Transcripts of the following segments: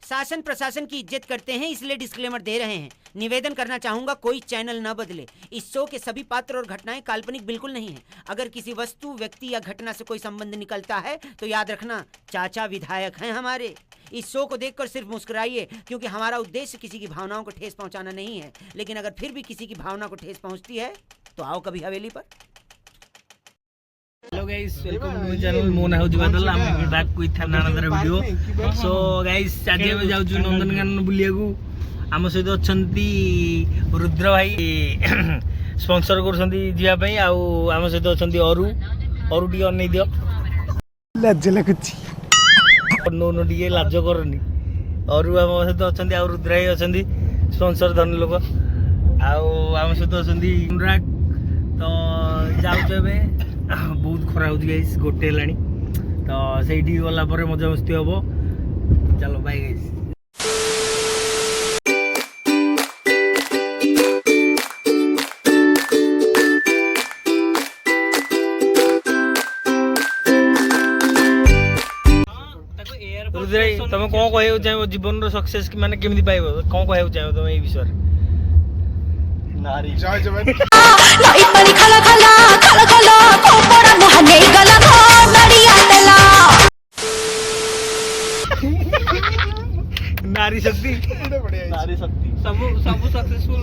शासन प्रशासन की इज्जत करते हैं, इसलिए डिस्क्लेमर दे रहे हैं। निवेदन करना चाहूंगा कोई चैनल न बदले। इस शो के सभी पात्र और घटनाएं काल्पनिक बिल्कुल नहीं है। अगर किसी वस्तु, व्यक्ति या घटना से कोई संबंध निकलता है तो याद रखना चाचा विधायक हैं हमारे। इस शो को देखकर सिर्फ मुस्कुराइए, क्योंकि हमारा उद्देश्य किसी की भावनाओं को ठेस पहुंचाना नहीं है। लेकिन अगर फिर भी किसी की भावना को ठेस पहुंचती है तो आओ कभी हवेली पर। Hello guys, welcome to my channel. मो ना होजी Badal. I am back with another video. So guys, आज हम जाउछु नंदनकानन बुलियाकू। आम सहित अछंती रुद्र भाई स्पॉन्सर करछंती जिया पई। आम सहित अछंती अरु टी अनै दियो। लाज लागुची नो नो टी लाज करनी। अरु आम सहित अछंती आ रुद्र भाई अछंती स्पॉन्सर धन लोक। आम सहित अछंती अनुराग। तो जाउछु बे बहुत खरा हो गाइस, गोटे लानी तो सही गला पर मजा मस्ती हम। चलो बाय गाइस। तुम कौन कह चाहो जीवन सक्सेस माने केमिति पाइब, कौन कह चाहो तुम ए विषय? नारी जय जवान नाई पानी खाला खाला खाला खाला कोपड़ा मोहने गला नड़िया तेला। नारी शक्ति, नारी शक्ति सब सक्सेसफुल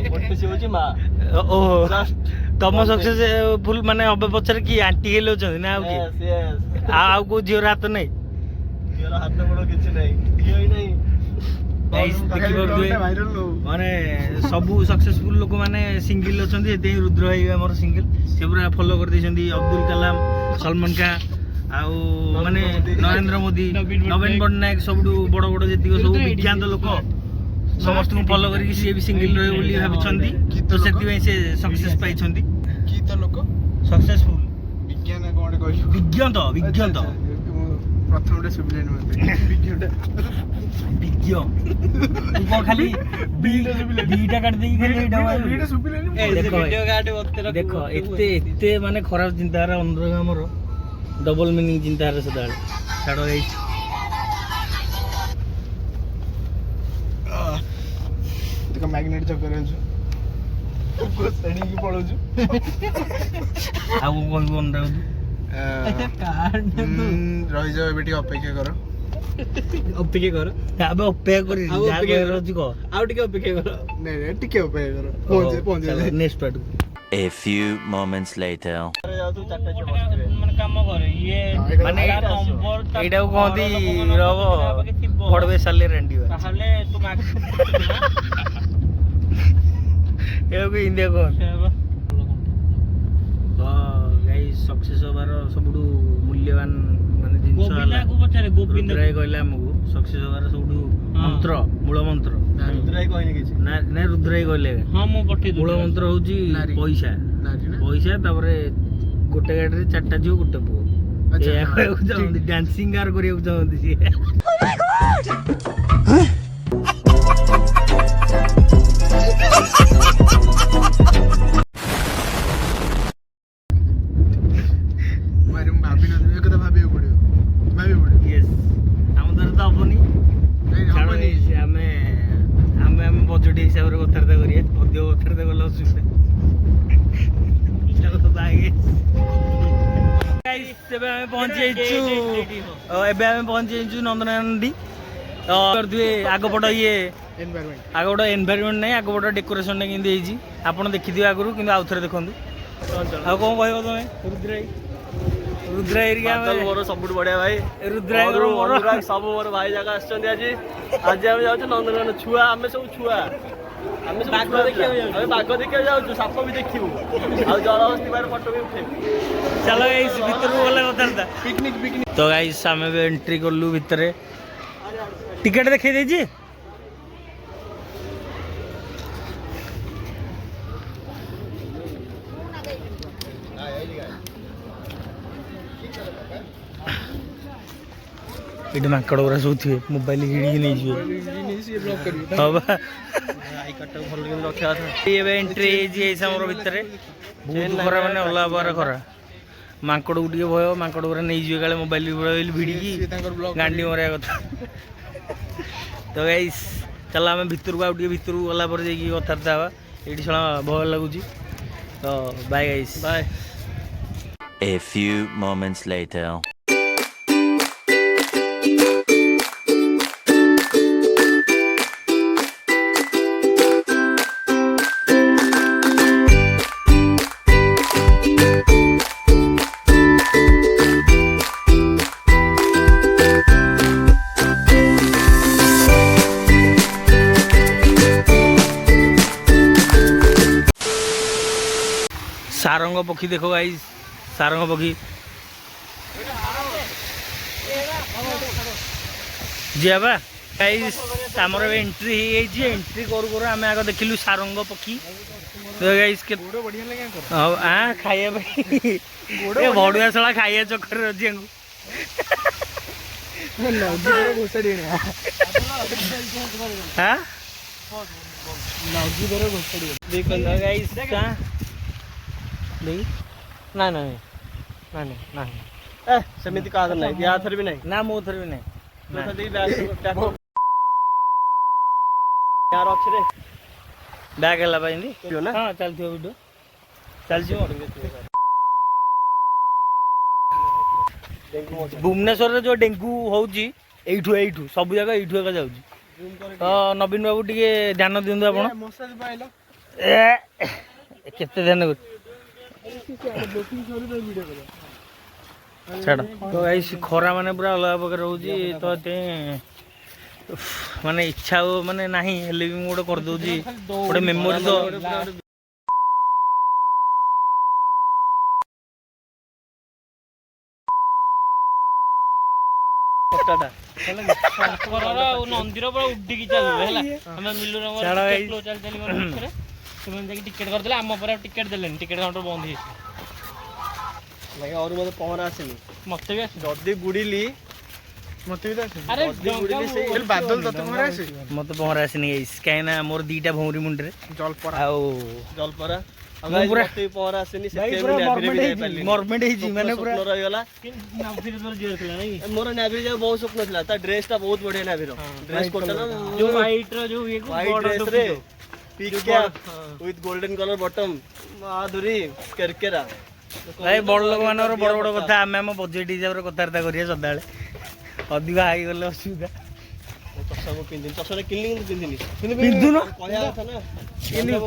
गोटे से होची मां। ओहो, तम सक्सेसफुल माने अब पछर की आंटी हेलो छ ना? यस आ को जियो रात नहीं, जियो हाथ बड़ किछ नहीं, जियो ही नहीं। माने सबू सक्सेसफुल लोक माने सिंगल अच्छा, रुद्र भाई आम सिंगल से पूरा फॉलो कर देछंती। अब्दुल कलाम, सलमान खान आउ माने नरेंद्र मोदी, नवीन पट्टनायक सब बड़ बड़ जी सब विज्ञान लोक समस्त को फॉलो करके सी भी सिंगल रहे बोली भाबछंती। तो सेति से सक्सेस पाइछंती। की तो लोक सक्सेसफुल विज्ञान कोन कहू? विज्ञान तो प्रथम सुबिलेन मते विज्ञ तू को खाली बीटा काट देई खाली बीटा सुबिलेन। ए वीडियो काट वक्त देखो एते माने खराब चिंतारा अनुराग हमरो डबल मीनिंग चिंतारा सदा छाड़ो गई। देखो मैग्नेट चक्कर है को सड़ी की पड़ो छु आ को कोन अनुराग रही जाओ बेटी अपेक्षा करो। अपेक्षा करो अबे अपेक्षा करी जा करो जी को आउ टिके अपेक्षा करो। नहीं टिके अपेक्षा करो पहुंच next part. A few moments later अरे जाओ तू चारटा छ बसते मन काम करे ये माने नंबर एटा कोंदी रहो पड़बे साले रेंडी ताहले तू माग ए को इंडिया को सक्सेस होबार सबुठु मूल्यवान माने जिंस होला। गोविंद राय कहले हमकु सक्सेस होबार सबुठु मंत्र, मूल मंत्र रुद्र राय कहने किछ ना रुद्र राय कहले। हां मो पठे मूल मंत्र होची पैसा। पैसा तापरे गोटे गाड़ी रे चारटा जियो गोटे पुओ। ए कहू जाउंदी डांसिंग कार करियो जाउंदी सी। बजट हिसाब से कथबार्ता करिए, अधिक कथबार्ता कले असुविधा। चलो तो बाय गाइस, एबे हम पहुंच जाइछु। एबे हम पहुंच जाइछु नंदनकानन। तो करदिए आगपट ये एनवायरनमेंट, आगपट एनवायरनमेंट नहीं, आगपट डेकोरेशन ने किंदी हेजी आपण देखि दियो आगरु, किंतु आउथरे देखंतु। आ कोन कहबो तमे? रुद्र एरिया में मोर सब बढ़िया भाई। रुद्र अनुराग सब मोर भाई जगह आछन। आज हम जाउछु नंदनकानन। छुआ हमें सब छुआ, हमें सब बाघ देखियो जाउछु। हमें बाघ देखियो जाउछु, साप भी देखिबो आ जलहस्ती बार फोटो भी उठेबो। चलो गाइस भीतर गले कथारता पिकनिक। तो गाइस हमें भी एंट्री करलु भीतर। टिकट देखै देजी इट माकड़ गुरा सब थे मोबाइल हिड़ी नहीं जी। हां बा आई कट भल के रखा था। ये एंट्री जे हमर भीतर बहुत खरा माने ओला बार खरा। माकड़ गुटिए भय, माकड़ गुरा नहीं जी काले मोबाइल भिड़ी की गांडी मरिया कथा। तो गाइस चल आम भितर को भितर को गला कथबार्ता हाँ ये शा भय लगुच तो bye guys bye. A few moments later. सारंग पक्षी देखो गाइस सारंग पक्षी जी बा गाइस आमर एंट्री एंट्री करू करू आम आग देखिलु सारंग पक्षी तो गाइस के हाँ खाइया भड़ुआ शला खाइया चक्कर अच्छी हाँ गाइस ना ना ना ना ए सेमिति का नहीं या थर भी नहीं ना मो थर भी नहीं तो थदी बैग यार अच्छे रे बैग हला पाइंदी ना हां चलथियो वीडियो चलछि भुवनेश्वर रे जो डेंगू होउची एइठु एइठु सब जगह एइठु एका जाउची तो नवीन बाबू टिके ध्यान दियंदु आपण मसाज पाइलो केते ध्यान छाड़ तो ऐसी खरा माने पूरा अलग प्रकार रोजी तो माने इच्छा माने नहीं हेले भी गोटे कर दोजी गोटे मेमोरी तो नंदीर पूरा उड्डिकी चल टिकेट करदे आम पर टिकेट देले टिकेट काउंटर बंद है लगे और मते पहरा आसेनी मते भी जदी बुडीली मते भी अरे बुडीली से बादल तते पहरा आसे मते पहरा आसेनी गाइस काइना मोर दीटा भौरी मुंडरे जलपरा आउ जलपरा अगर मते पहरा आसेनी से मॉर्मेंट ही जी माने पूरा रहि गला नाभिर पर जियो थला नहीं मोर नाभिर जे बहुत स्वप्न थला ता ड्रेस ता बहुत बढ़िया नाभिर ड्रेस कोटना जो वाइट रो जो ये ड्रेस रे pink cap with golden colour bottom Madhuri Kerkera भाई बड़ लोक मानर बड़ बड़ कथा आम आम बजेट हिसाब से कथबार्ता करिए सदा अधिक हाई गले असुविधा चषा को पिंधिनी चषा किनिंग पिंधिनी पिंधुन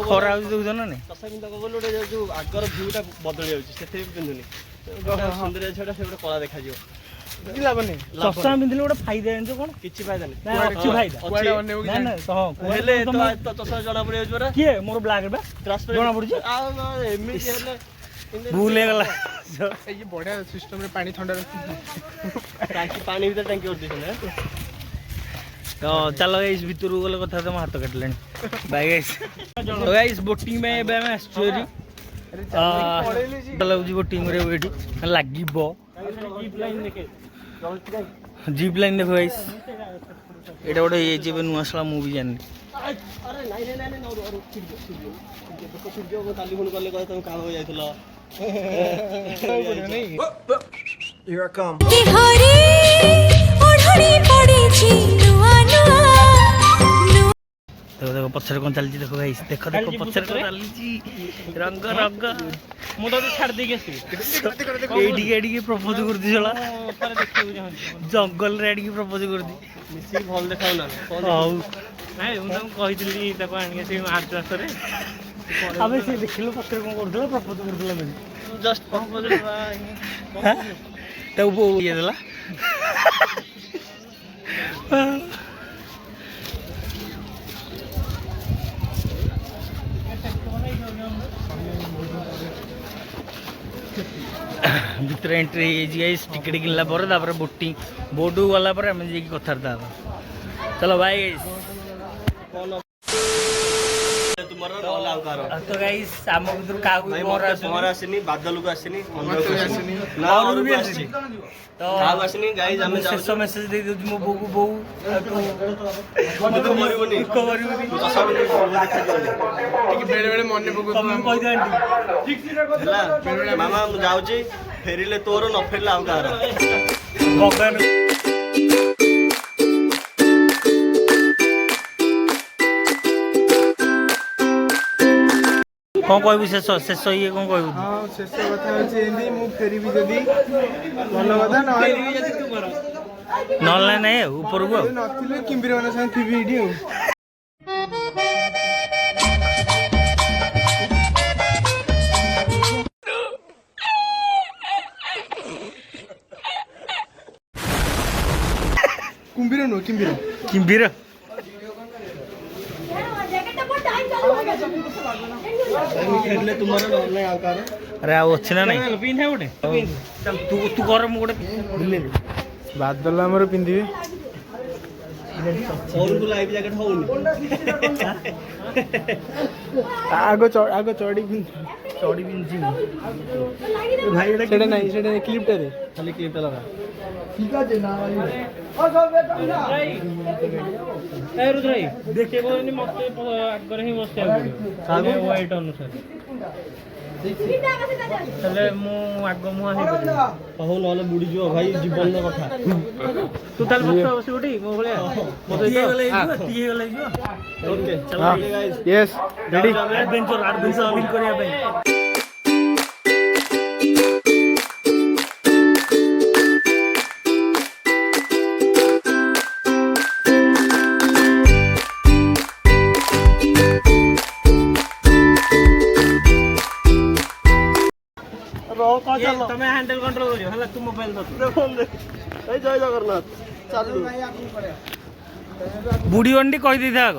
खरा देखुछ ना चषा पिंधा गले जो आगर भ्यूटा बदल जाऊँगी से पिंधुनी सुंदर झीटा से कला देखा चषा पिंधिले गोटे फायदा जानछ कोन किछि फायदा नै अछि फायदा ना हां हेले तो चषा जना पड़े जोरा के मोर ब्लैक बा ट्रांसपेरेंट जना पड़छ आ एमिति हेले भूल गला ये बढ़िया सिस्टम रे पानी ठंडा टांकी पानी भीतर टांकी कर दिसन तो चलो गाइस भीतर गले कथा तो हाथ काटले बाय गाइस तो गाइस बोटिंग में एबे हम स्टोरी चलो जी बोटिंग रे वेटी लागिबो जीप लाइन देखे जीप लाइन देखो गाइस एटा गोटे ये जेबे नुआसला मूवी जानि अरे नहीं नहीं नहीं और देखो सूर्य को ताली फोन करले कहे तुम काम हो जाइतलो नहीं हियर आई कम कि हरी ओढ़णी पड़ी छी नुआ नुआ तो देखो पछर कोन चलची देखो गाइस देखो देखो पछर कोन चलची रंग रंग मु तो छाड़ दे के एडी एडी के प्रपोज कर दी छला जंगल रे एडी के प्रपोज कर दी मिसी भल देखाउ ना हाउ नहीं उन कहितली ताको आनी से मार्च मासरे अबे से देखिलो पछर कोन करथला प्रपोज करथला मैं जस्ट प्रपोज तो वो ये देला भीतर एंट्री गाइस टिकेट किनला पर तापर बोटिंग बोटू गला पर हम जे कथारता चलो भाई तुम्हारा रोल आउकार तो गाइस साम भीतर का कोई मोर आसीनी बादल को आसीनी अंदर को आसीनी और भी आसी तो काव आसीनी गाइस हम शेष मेसेज दे दउ मो बो बो तो मरिबनी को मरिबनी तो सब देखा दियो ठीक बेले बेले मन बो तुम कहि दे आंटी ठीक से मामा मु जाउ छी फेरिले तोर न फेरला आउकार भगवान କ'ଣ କହିବୁ ଶେଷ ଶେଷ ଇଏ କ'ଣ କହିବୁ? ହଁ ଶେଷ କଥା ହେଉଛି ଏମିତି ମୁଁ ଫେରିବି ଯଦି ଭଲ କଥା ନହେଲେ ନହେଲେ ନାହିଁ ଆଉ ଉପରକୁ ଆଉ। ନଥିଲେ କିମ୍ବିର ମାନଙ୍କ ସାଙ୍ଗେ ଥିବି ଏଇଠି ଆଉ। କୁମ୍ଭୀର ନୁହଁ କିମ୍ବିର। କିମ୍ଭୀର ଆରେ ଆଉ ଅଛି ନା ନାଇଁ? ପିନ୍ଧା ଗୋଟେ ତୁ ତୁ କର ମୁଁ ଗୋଟେ ବୁଲେଇବି। ବାଦଲ ଆମର ପିନ୍ଧିବେ। ଆଗ ଚଢି ପିନ୍ଧି ଭାଇ ସେଟା ନାହିଁ ସେଟା କ୍ଲିପଟାରେ ଖାଲି କ୍ଲିପଟା ଲଗା। ঠিক আছে না ଏ ରୁଦ୍ର ଭାଇ ଦେଖେଇବନି ମତେ ଆଗରେ ହିଁ ବସିବାକୁ ପଡ଼ିବ ୱାଇଟ୍ ଅନୁସାରେ ତାହେଲେ ମୁଁ ଆଗ ମୁହାଁ ହେଇପାରିବି। ହଉ ନହେଲେ ବୁଡ଼ିଯିବ ଭାଇ ଜୀବନର କଥା। ତୁ ତାହେଲେ ପଛ ବସିବୁ ଟି ମୋ ଭଳିଆ ମୋ ସହିତ ଓକେ ଚାଲ ୟେସ୍ ରେଡି ଆଡଭେଞ୍ଚର ଫିଲ୍ କରିବା ପାଇଁ। ତମେ ହ୍ୟାଣ୍ଡେଲ କଣ୍ଟ୍ରୋଲ କରିବ ହେଲା ତୁ ମୋବାଇଲ ଧର। ଜୟ ଜଗନ୍ନାଥ ଚାଲୁ ବୁଡ଼ିବନି କହିଦେଇଥା ଆଗ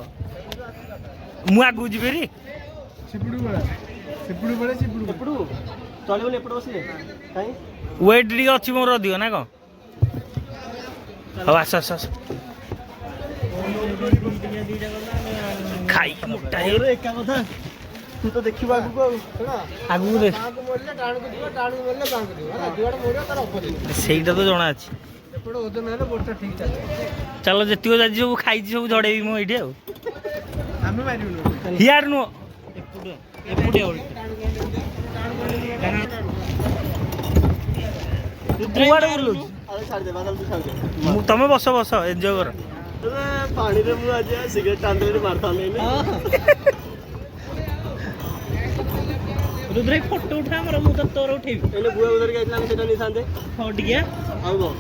ମୁଁ ଆଗକୁ ଯିବି ସେପଟୁ ବେଳେ ଏପଟୁ ଚଳିବନି ଏପଟେ ବସିଲେ କାଇଁ ୱେଟ୍ ଟିକେ ଅଛି ମୋର ଅଧିକ ନା କ'ଣ? ହଉ ଆସ ଆସ ଆସ ଖାଇକି ମୋଟା ହେଇଗଲେ ଏକା କଥା ତୁ ତ ଦେଖିବୁ ଆଗକୁ ଆଉ ଆଗକୁ ଦେଖ ବାଁକୁ ମୋଡ଼ିଲେ ଡାଣକୁ ଯିବ ଡାଣକୁ ମୋଡ଼ିଲେ ବାଁକୁ ଯିବ ହେଲା ଯୁଆଡ଼େ ମୋଡ଼ିବ ତାର ଅପୋଜିଟ୍। ସେଇଟା ତ ଜଣା ଅଛି। ଏପଟେ ଓଜନ ହେଲେ ବୋଟଟା ଠିକ୍ ଚାଲିବ। ଚାଲ ଯେତିକ ଯାଜି ସବୁ ଖାଇଛି ସବୁ ଝଡ଼େଇବି ମୁଁ ଏଇଠି ଆଉ। ଆମେ ମାରିବୁନୁ ହିଆଡେ ନୁହଁ ଏପଟେ କୁଆଡ଼େ ବୁଲୁଛୁ? ଆରେ ଛାଡ଼ିଦେ ବାଦଲ ତୁ ଛାଡ଼ିଦେ ତମେ ବସ ବସ ଏନ୍ଜୟ କର। ପାଣିରେ ମୁଁ ଆଜି ସିଗାରେଟ୍ ଟାଣିଦେବି ମାରିଥାନ୍ତି ରୁଦ୍ର ଭାଇ ଫଟୋ ଉଠା ଆମର ମୁଁ ତ ତୋର ଉଠେଇବି ଏଇନେ ବୁଆ ଧରିକି ଯାଇଥିଲା ଆମେ ସେଇଟା ନେଇଥାନ୍ତେ ହଉ ଟିକେ ଆଉ କ'ଣ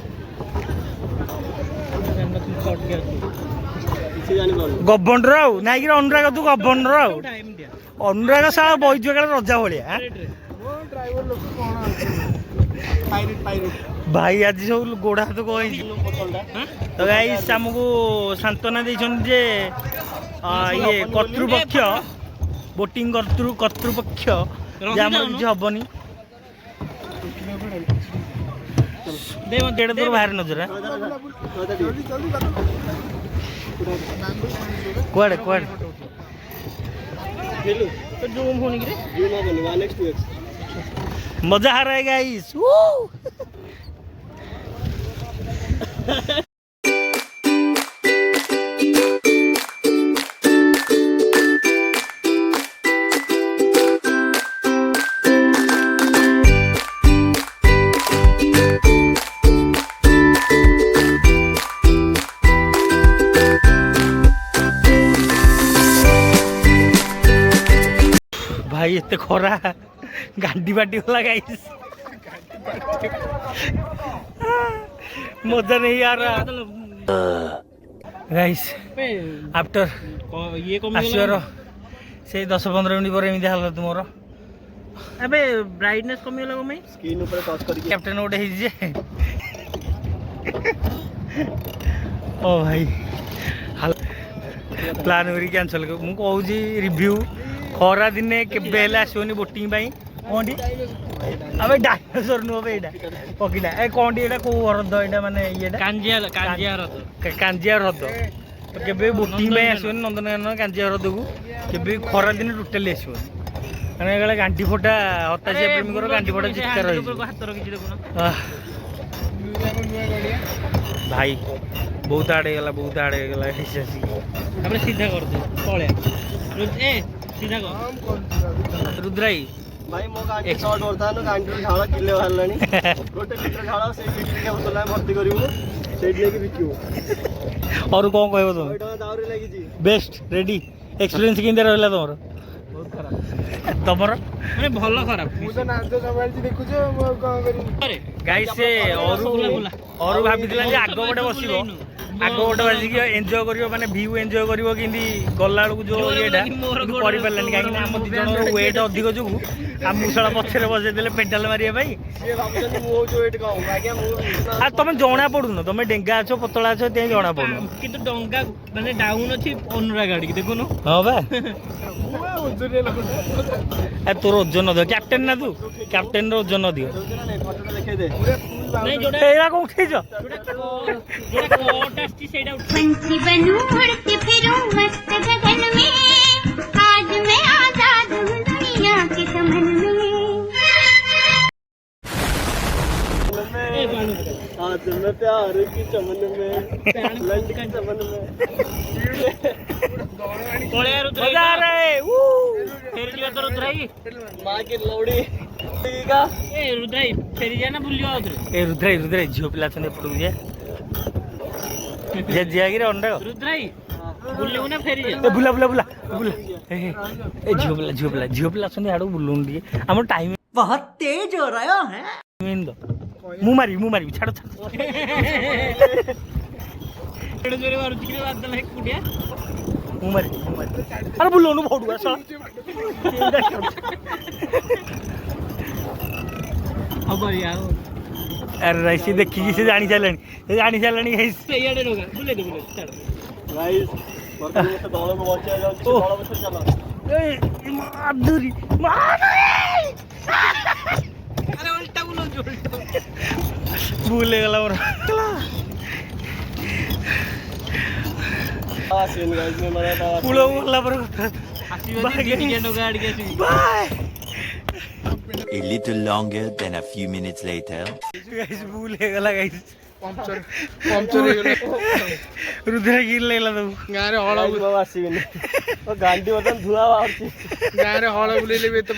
କିଛି ଜାଣିପାରୁନି ଗଭର୍ଣ୍ଣର ଆଉ ନାଇକି ଅନୁରାଗ ତୁ ଗଭର୍ଣ୍ଣର ଆଉ ଏମିତିଆ ଅନୁରାଗ ସାରା ବଇଛୁ କାଳେ ରଜା ଭଳିଆ ଆଁ? ଡ୍ରାଇଭର ଲୋକ କ'ଣ ପାଇରେଟ୍ ଭାଇ ଆଜି ସବୁ ଗୋଡ଼ ହାତ କ'ଣ ହେଇଛି ତ ଗାଇସ୍ ଆମକୁ ସାନ୍ତ୍ୱନା ଦେଇଛନ୍ତି ଯେ ଇଏ କର୍ତ୍ତୃପକ୍ଷ ବୋଟିଂ କର୍ତ୍ତୃପକ୍ଷ ଯେ ଆମର କିଛି ହବନି। କେଡ଼େ ଦୂର ବାହାରେ ନଜର କୁଆଡ଼େ କୁଆଡ଼େ ଜୁମ୍ ହଉନି କିରେ मजा आ रहा है गाइस। भाई एते खरा गांडी बाटी वाला गाइस मजा नहीं आ रहा गाइस आफ्टर ये आसर से 10-15 मिनट पर एमती हालत मोर अबे ब्राइटनेस कमिगला को मैं स्क्रीन ऊपर टच करके कैप्टन गोटे जे ओ भाई प्लान करी कैंसल मु कहूँ रिव्यू खरा दिने केबे आसोनी बोटिंग कौन अबे डायनासोर नुह एटा पकीटा ए कौन एटा को हरद एटा माने येटा कांजिया हरद तो केबे बोटिंग आसोनी नंदनकानन कांजिया हरद को केबे खरा दिन टोटली आसो माने गले गांडी फोटा हताशिया प्रेमी गांडी फोटा चित्कार हाथ रखी देखुन भाई बहुत आड़े गला सीधा कर दे पळे ए सीधा कर रुद्राई भाई मो गाड़ी शॉर्ट होता न गाड़ी झाड़ा किले बाहरलानी गोटे लीटर झाड़ा से लीटर के बोतल में भर्ती करिवो सेट लेके बिकियो और कौन कहबो तुम ओइटा दाउरी लागि जी बेस्ट रेडी एक्सपीरियंस किंदे रहला तमरो बहुत खराब ତମର ମାନେ ଭଲ ଖରାପ ମୁଁ ତ ନାଚ ସମ୍ଭାଳିଛି ଦେଖୁଛ ମୁଁ ଆଉ କଣ କରିବି। ଗାଈ ସେ ଅରୁ ଭାବିଥିଲା ଯେ ଆଗ ଗୋଟେ ବସିବ ଆଗ ଗୋଟେ ବସିକି ଏନ୍ଜୟ କରିବ ମାନେ ଭିଉ ଏନ୍ଜୟ କରିବ କିନ୍ତୁ ଗଲା ବେଳକୁ ଯୋଉ ଇଏଟା କିନ୍ତୁ କରିପାରିଲାନି କାହିଁକିନା ଆମ ଦି ଜଣର ୱେଟ୍ ଅଧିକ ଯୋଗୁଁ ଆଉ ମୁଁ ଶଳା ପଛରେ ବସେଇ ଦେଲେ ପେଡାଲ ମାରିବା ପାଇଁ। ଆଉ ତମେ ଜଣା ପଡୁନ ତମେ ଡେଙ୍ଗା ଅଛ ପତଳା ଅଛ ସେଥିପାଇଁ ଜଣା ପଡୁନ କିନ୍ତୁ ଡଙ୍ଗା ମାନେ ଡାଉନ ଅଛି ଅନୁରାଗ ଆଡିକି ଦେଖୁନୁ। ହଁ ବା ତୋର ଓଜନ ଅଧିକ କ୍ୟାପ୍ଟେନ ନା ତୁ କ୍ୟାପ୍ଟେନ ର ଓଜନ ଅଧିକ ନାଇଁ ଯୋଉଟା ଏଇଟା କଣ ଉଠେଇଛ ଯୋଉଟା କଟ ଆସିଛି ସେଇଟା पंछी बनूं उड़ती फिरूं मस्त गगन में आज मैं आजाद हूँ दुनिया के चमन में। प्यार की चमन में लंड का चमन में ପଳେଆ ରୁଦ୍ର ଫେରି ଯିବା ତ ରୁଦ୍ରାଇ माँ की लौड़ी ଏ ରୁଦ୍ରାଇ ଫେରି ଯା ନା ବୁଲିବା ଆଉଥରେ। ଏ ରୁଦ୍ରାଇ ଝିଅ ପିଲା ଅଛନ୍ତି ଏପଟକୁ ଯେ ଜିଆଗିରେ ଅଣ୍ଡା ରୁଦ୍ରାଇ ବୁଲିବୁ ନା ଫେରି ଯା। ଏ ବୁଲା ବୁଲା ବୁଲା ବୁଲା ଏ ଝିଅ ପିଲା ଅଛନ୍ତି ଆଡକୁ ବୁଲୁନି ଟିକେ ଆମର ଟାଇମ ବହୁତ ତେଜ हो रहा है ମୁଁ ମାରିବି ଛାଡ ଏଡେ ଜୋରେ ମାରୁଛି କି ବାଦଲ ଏକୁଟିଆ। ମୁଁ ମାରିବି ଆରେ ବୁଲଉନୁ ଭଡୁଆ ଶଳା ହବ ଆଉ ଆରେ ରାଇ ସେ ଦେଖିକି ସେ ଜାଣି ସାରିଲାଣି ଗାଇସ୍ ସେଇଆଡେ ରୋଗା ବୁଲେଇ ଦେ ଛାଡ। गाइस वर्तमान में दौड़ में पहुंचा जाओ दौड़ में चला ଏ ମାଧୁରୀ ଆରେ ଓଲଟା ବୁଲଉଛୁ ଭୁଲ ହେଇଗଲା ମୋର सीन गाइस में मरा था କୂଳ ଗଲା ପରେ କଥା ଆସିବ ଟିକେ ଡଙ୍ଗା ଆଡିକି ଆସିବି। Bye A little longer than a few minutes later. Guys ଭୁଲ ହେଇଗଲା ଗାଇସ୍ पंचर ହେଇଗଲା ରୁଦ୍ର ଗିର ଲାଗିଲା ତାକୁ ଗାଁ ରେ ହଳ ବାବା ଆସିବେନି ଓ ଗାଣ୍ଡି ବର୍ତ୍ତମାନ ଧୁଆ ବାହାରୁଛି ଗାଁ ରେ ହଳ ବୁଲେଇଲେ ବି ଏତେ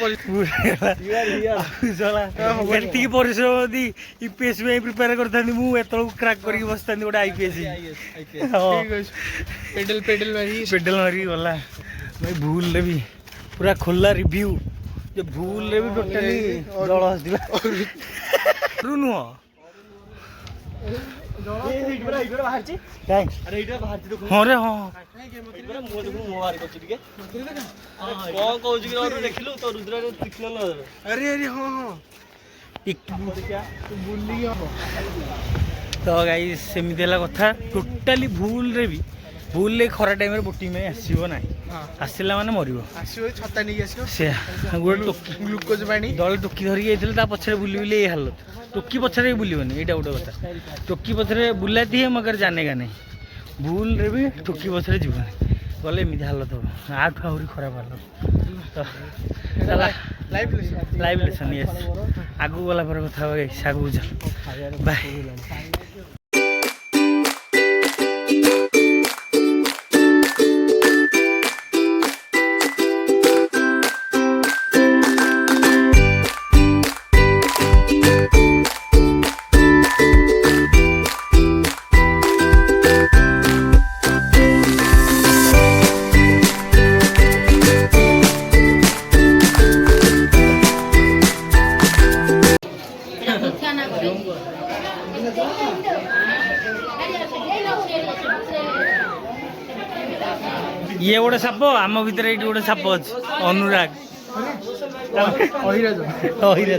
ଏତିକି ପରିଶ୍ରମ ଯଦି ୟୁପିଏସ୍ ପାଇଁ ପ୍ରିପେୟାର କରିଥାନ୍ତି ମୁଁ ଏତେବେଳକୁ କ୍ରାକ୍ କରିକି ବସିଥାନ୍ତି ଗୋଟେ ଆଇପିଏସ୍ ପେଡାଲ ମାରିକି ଗଲା ଭାଇ ଭୁଲରେ ବି ପୁରା ଖୋଲା ରିଭ୍ୟୁ ଯେ ଭୁଲରେ ବି ଟୋଟାଲି ଜଳ ଆସିବା ନୁହଁ ହଁ ରେ ହଁ ତ ଗାଇ ସେମିତି ହେଲା କଥା ଟୋଟାଲି ଭୁଲରେ ଖରା ଟାଇମରେ ବୋଟିଂ ପାଇଁ ଆସିବ ନାହିଁ ଆସିଲା ମାନେ ମରିବ ଛତା ନେଇକି ଆସିବ ସେ ଗୋଟେ ଗ୍ଲୁକୋଜ ପାଣି ଦଳେ ଟୋକି ଧରିକି ଯାଇଥିଲେ ତା ପଛରେ ବୁଲି ଏଇ ହାଲତ ଟୋକି ପଛରେ ବି ବୁଲିବନି ଏଇଟା ଗୋଟେ କଥା ଟୋକି ପଛରେ ବୁଲାତି ହେ ମଗର ଜାନେଗା ନାହିଁ ଭୁଲରେ ବି ଟୋକି ପଛରେ ଯିବନି ଗଲେ ଏମିତି ହାଲତ ହବ ଆଠୁ ଆହୁରି ଖରାପ ହାଲତ ତ ଲାଇଭ୍ ଲେସନ୍ ୟେସ୍ ଆଗକୁ ଗଲା ପରେ କଥା ହବା ଗାଇସ୍ ଆଗକୁ ଚାଲ ବାଏ ଇଏ ଗୋଟେ ସାପ ଆମ ଭିତରେ ଏଇଠି ଗୋଟେ ସାପ ଅଛି ଅନୁରାଗ ଅହିରାଜ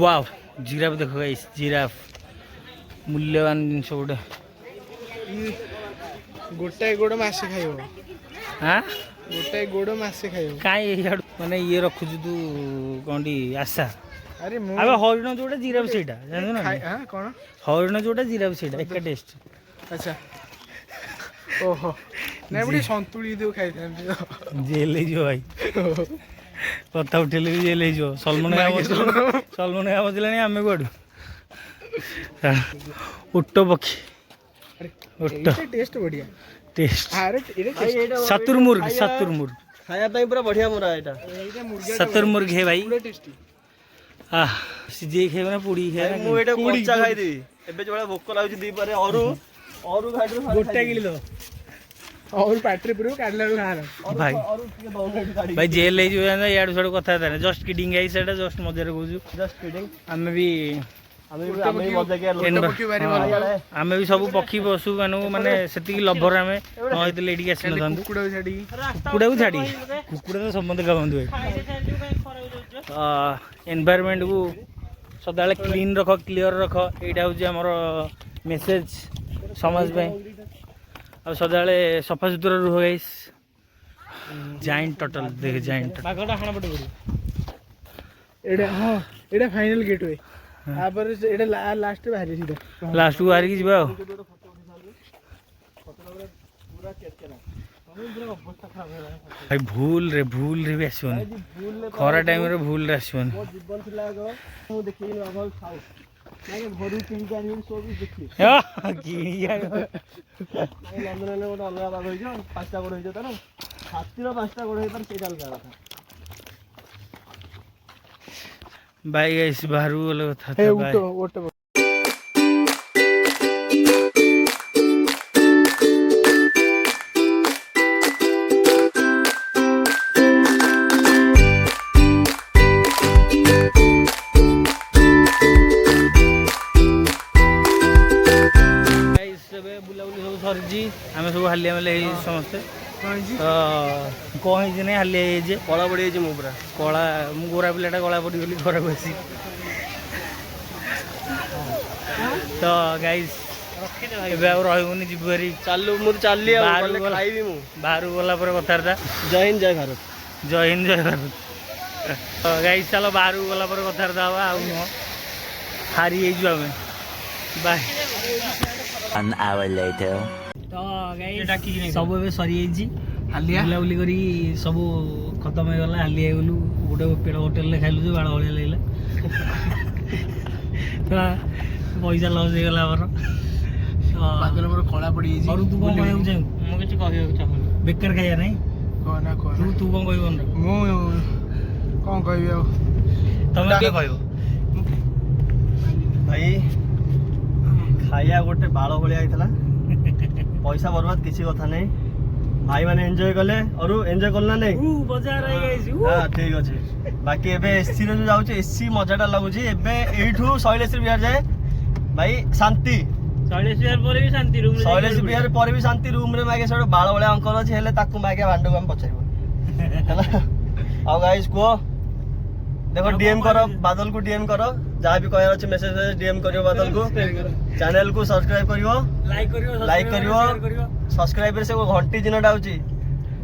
वाव जिराफ देखो गाइस जिराफ मूल्यवान जिनस गोटे गोटाए गोड़ मासे खाइबो हाँ गोटाए गोड़ मासे खाइबो काई ମାନେ ଇଏ ରଖୁଛୁ ତୁ କଣଟି ଆଶା ଆରେ ମୁଁ ଆବେ ହରିଣ ଯୋଉଟା ଜିରାଫ ସେଇଟା ଜାଣିଛୁ ନା ନାଇଁ? ହଁ କ'ଣ ହରିଣ ଯୋଉଟା ଜିରାଫ ସେଇଟା ଏକା ଟେଷ୍ଟ ଆଚ୍ଛା ଓହୋ ନାଇଁ ମୁଁ ଟିକେ ସନ୍ତୁଳି ଦେଉ ଖାଇଥାନ୍ତି ତ। ଜେଲ ହେଇଯିବ ଭାଇ କଥା ଉଠେଇଲେ ବି ଜେଲ ହେଇଯିବ ସଲମାନ ବସିଲାଣି ଆମେ କୁଆଡୁ ଓଟ ପକ୍ଷୀ ଓଟ ଟେଷ୍ଟ ବଢିଆ ଟେଷ୍ଟ ଆରେ ସତୁରମୁର୍ଗ ଖାଇବା ପାଇଁ ପୁରା ବଢିଆ ମୋରା ଏଇଟା ସତୁରମୁର୍ଗ ହେ ଭାଇ ପୁରା ଟେଷ୍ଟି ଆह ସିଝେଇ ଖାଇବ ନା ପୋଡ଼ି ଖାଇବ ମୁଁ ଏଇଟା କଞ୍ଚା ଖାଇଦେବି ଏବେ ଯୋଉଭଳିଆ ଭୋକ ଲାଗୁଛି ଦିପରେ ଅରୁ ଖାଇଦେବି ଗୋଟା କିଲି ଦବ और ପାଟିରେ ପୁରେଇବୁ କାଢିଲା ବେଳକୁ ଖାଆନା ଭାଇ ଭାଇ ଜେଲ ହେଇଯିବ ଇଆଡୁ ସିଆଡୁ କଥା ହେତା ଜଷ୍ଟ କିଡିଙ୍ଗ ଗାଇ ସେଇଟା ଜଷ୍ଟ ମଜାରେ କହୁଛୁ ଜଷ୍ଟ କିଡିଂ ଆମେ ବି ଆମେ ମଜା ଆମେ ବି ସବୁ ପକ୍ଷୀ ପଶୁ ମାନଙ୍କୁ ମାନେ ସେତିକି ଲଭର ଆମେ ନ ହେଇଥିଲେ ଏଠିକି ଆସିନଥାନ୍ତୁ କୁକୁଡ଼ାକୁ ଛାଡ଼ିକି କୁକୁଡ଼ାକୁ ଛାଡ଼ି କୁକୁଡ଼ା ତ ସମସ୍ତେ ଖାଆନ୍ତୁ ଏନଭାୟରମେଣ୍ଟକୁ ସଦାବେଳେ କ୍ଲିନ୍ ରଖ କ୍ଲିଅର ରଖ ଏଇଟା ହେଉଛି ଆମର ମେସେଜ ସମାଜ ପାଇଁ ଆଉ ସଦାବେଳେ ସଫାସୁତୁରା ରୁହ ଗାଇସ୍ ଜାଇଣ୍ଟ ଟୋଟାଲ ଦେଖ ଜାଇଣ୍ଟ ବାଘଟା ହାଣ ପଟେ ପଡିବ ଏଇଟା ହଁ ଏଇଟା ଫାଇନାଲ ଗେଟ୍ ୱେ ତାପରେ ଏଇଟା ଲାଷ୍ଟ ବାହାରି ସିଧା ଲାଷ୍ଟକୁ ବାହାରିକି ଯିବା ଆଉ ଭାଇ ଭୁଲରେ ବି ଆସିବନି ଖରା ଟାଇମରେ ଭୁଲରେ ଆସିବନି ଜୀବନ ଥିଲା ଆଗ ମୁଁ ଦେଖିକି ଅଭାବ ଖାଉ ଘରୁ କିଣିକି ଆଣିବି ସବୁ ଦେଖିବି ନନ୍ଦନରେ ଗୋଟେ ଅଲଗା ବାଘ ହେଇଯିବ 5ଟା ଗୋଡ଼ ହେଇଯିବ ତାର ହାତୀର 5ଟା ଗୋଡ଼ ହେଇପାରେ ସେଇଟା ଅଲଗା କଥା ବାଇ ଗାଇସ୍ ବାହାରକୁ ଗଲେ କଥା ବୁଲାବୁଲି ସବୁ ସରିଛି ଆମେ ସବୁ ହାଲିଆ ମାଲିଆ ହେଇଛି ସମସ୍ତେ ତ କ'ଣ ହେଇଛି ନାଇଁ ହାଲିଆ ହେଇଯାଇଛି କଳା ପଡ଼ିଯାଇଛି ମୁଁ ପୁରା କଳା ମୁଁ ଗୋରା ପିଲାଟା କଳା ପଡ଼ିଗଲି ଘରକୁ ଆସି ତ ଗାଇସ୍ ଏବେ ଆଉ ରହିବୁନି ଯିବୁ ଭାରି ଚାଲୁ ମୁଁ ଚାଲିଲି ଆଉ ବାହାରକୁ ଗଲେ ଖାଇବି ମୁଁ ବାହାରକୁ ଗଲା ପରେ କଥାବାର୍ତ୍ତା ଜୟ ହିନ୍ଦ ଜୟ ଭାରତ ଜୟ ହିନ୍ଦ ଜୟ ଭାରତ ତ ଗାଇସ୍ ଚାଲ ବାହାରକୁ ଗଲା ପରେ କଥାବାର୍ତ୍ତା ହେବା ଆଉ ନୁହଁ ହାରି ହେଇଯିବୁ ଆମେ ବାଏ 1 hour later. ତ ଗାଇସ୍ ସବୁ ଏବେ ସରିଯାଇଛି ବୁଲାବୁଲି କରି ସବୁ ଖତମ ହେଇଗଲା ହାଲିଆ ହେଇଗଲୁ ଗୋଟେ ପେଡ଼ ହୋଟେଲରେ ଖାଇଲୁ ଯେ ବାଳ ଭଳିଆ ଲାଗିଲା ତ ପଇସା ଲସ୍ ହେଇଗଲା ଆମର ବାଦଲ ମୋର କଳା ପଡ଼ିଯାଇଛି ତୁ କ'ଣ କହିବାକୁ ଚାହିଁବୁ ମୁଁ କିଛି କହିବାକୁ ଚାହୁଁନି ବେକାର ଖାଇବା ନାହିଁ କହନା ତୁ କ'ଣ କହିବୁ ମୁଁ କ'ଣ କହିବି ଆଉ ତମେ କିଏ କହିବ ଭାଇ ଖାଇବା ଗୋଟେ ବାଳ ଭଳିଆ ହେଇଥିଲା ପଇସା ବର୍ବାଦ କିଛି କଥା ନାହିଁ ଭାଇ ମାନେ ଏନ୍ଜୟ କଲେ ଅରୁ ଏନ୍ଜୟ କଲ ନା ନାଇଁ ହଁ ଠିକ ଅଛି ବାକି ଏବେ ଏସିରେ ଯୋଉ ଯାଉଛି ଏସି ମଜାଟା ଲାଗୁଛି ଏବେ ଏଇଠୁ ଶୈଳେଶ୍ରୀ ବିହାର ଯାଏ ଭାଇ ଶାନ୍ତି ଶୈଳେଶ୍ରୀ ପରେ ବି ଶାନ୍ତି ରୁମ୍ ଶୈଳେଶ୍ରୀ ବିହାର ପରେ ବି ଶାନ୍ତି ରୁମ୍ ରେ ମାଗେ ସେଠୁ ବାଳ ଭଳିଆ ଅଙ୍କଲ ଅଛି ହେଲେ ତାକୁ ମାଗେ ଭାଣ୍ଡକୁ ଆମେ ପଚାରିବୁ ହେଲା ଆଉ ଗାଇସ୍ କୁହ देखो डीएम करो बादल को डीएम करो जहाँ भी कहना अच्छे मैसेज डीएम करियो बादल को चैनल को सब्सक्राइब करियो लाइक करियो सब्सक्राइब से वो घंटी जिनटा होची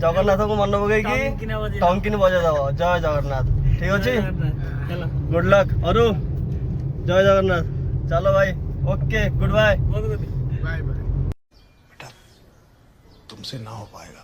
जगन्नाथ को मन पकई कि टंकिन बजे दब जय जगन्नाथ ठीक अच्छे गुड लक अरु जय जगन्नाथ चलो भाई okay good bye bye bye तुमसे ना हो पाएगा